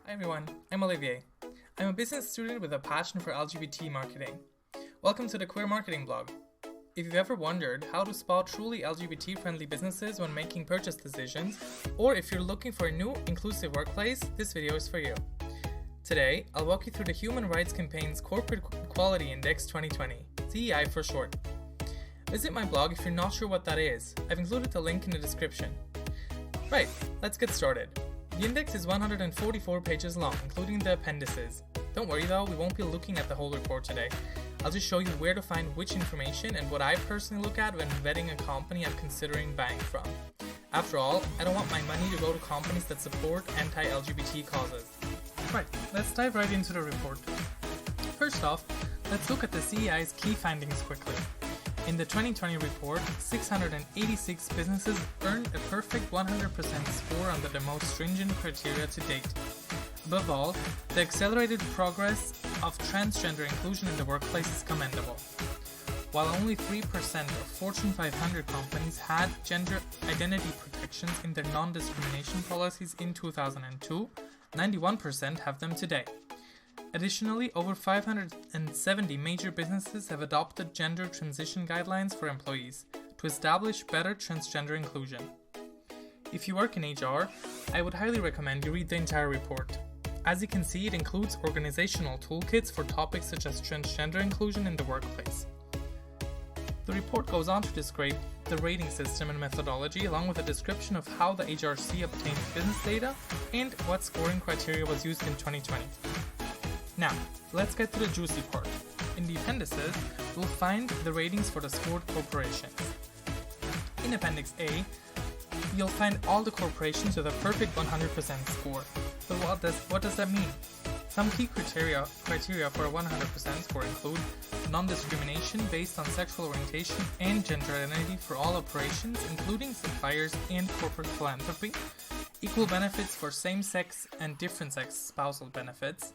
Hi everyone, I'm Olivier. I'm a business student with a passion for LGBT marketing. Welcome to the Queer Marketing blog. If you've ever wondered how to spot truly LGBT-friendly businesses when making purchase decisions, or if you're looking for a new inclusive workplace, this video is for you. Today, I'll walk you through the Human Rights Campaign's Corporate Equality Index 2020, CEI for short. Visit my blog if you're not sure what that is. I've included the link in the description. Right, let's get started. The index is 144 pages long, including the appendices. Don't worry though, we won't be looking at the whole report today. I'll just show you where to find which information and what I personally look at when vetting a company I'm considering buying from. After all, I don't want my money to go to companies that support anti-LGBT causes. Right, let's dive right into the report. First off, let's look at the CEI's key findings quickly. In the 2020 report, 686 businesses earned a perfect 100% score under the most stringent criteria to date. Above all, the accelerated progress of transgender inclusion in the workplace is commendable. While only 3% of Fortune 500 companies had gender identity protections in their non-discrimination policies in 2002, 91% have them today. Additionally, over 570 major businesses have adopted gender transition guidelines for employees to establish better transgender inclusion. If you work in HR, I would highly recommend you read the entire report. As you can see, it includes organizational toolkits for topics such as transgender inclusion in the workplace. The report goes on to describe the rating system and methodology, along with a description of how the HRC obtained business data and what scoring criteria was used in 2020. Now, let's get to the juicy part. In the appendices, you'll find the ratings for the scored corporations. In Appendix A, you'll find all the corporations with a perfect 100% score. But what does that mean? Some key criteria for a 100% score include non-discrimination based on sexual orientation and gender identity for all operations, including suppliers and corporate philanthropy, equal benefits for same-sex and different-sex spousal benefits,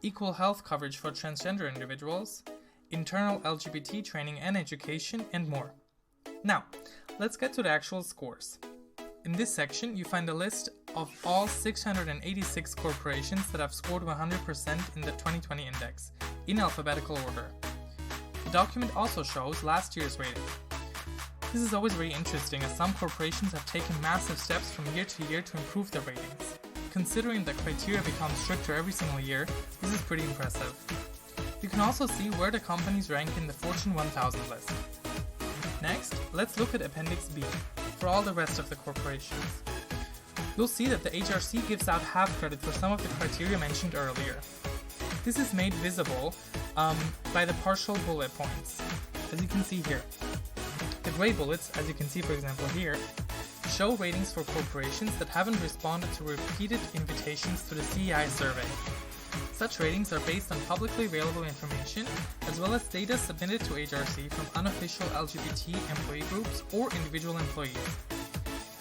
equal health coverage for transgender individuals, internal LGBT training and education, and more. Now, let's get to the actual scores. In this section, you find a list of all 686 corporations that have scored 100% in the 2020 index, in alphabetical order. The document also shows last year's rating. This is always very interesting, as some corporations have taken massive steps from year to year to improve their ratings. Considering that criteria become stricter every single year, this is pretty impressive. You can also see where the companies rank in the Fortune 1000 list. Next, let's look at Appendix B, for all the rest of the corporations. You'll see that the HRC gives out half credit for some of the criteria mentioned earlier. This is made visible by the partial bullet points, as you can see here. The gray bullets, as you can see for example here, show ratings for corporations that haven't responded to repeated invitations to the CEI survey. Such ratings are based on publicly available information, as well as data submitted to HRC from unofficial LGBT employee groups or individual employees.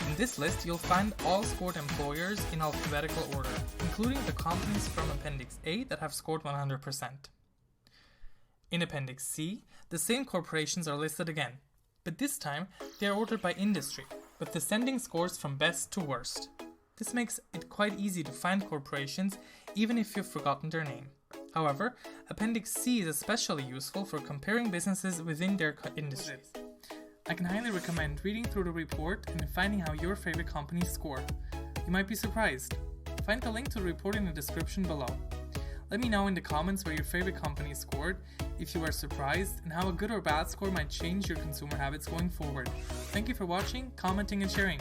In this list, you'll find all scored employers in alphabetical order, including the companies from Appendix A that have scored 100%. In Appendix C, the same corporations are listed again, but this time they are ordered by industry, with descending scores from best to worst. This makes it quite easy to find corporations even if you've forgotten their name. However, Appendix C is especially useful for comparing businesses within their industries. I can highly recommend reading through the report and finding how your favorite companies score. You might be surprised. Find the link to the report in the description below. Let me know in the comments where your favorite company scored, if you are surprised, and how a good or bad score might change your consumer habits going forward. Thank you for watching, commenting, and sharing.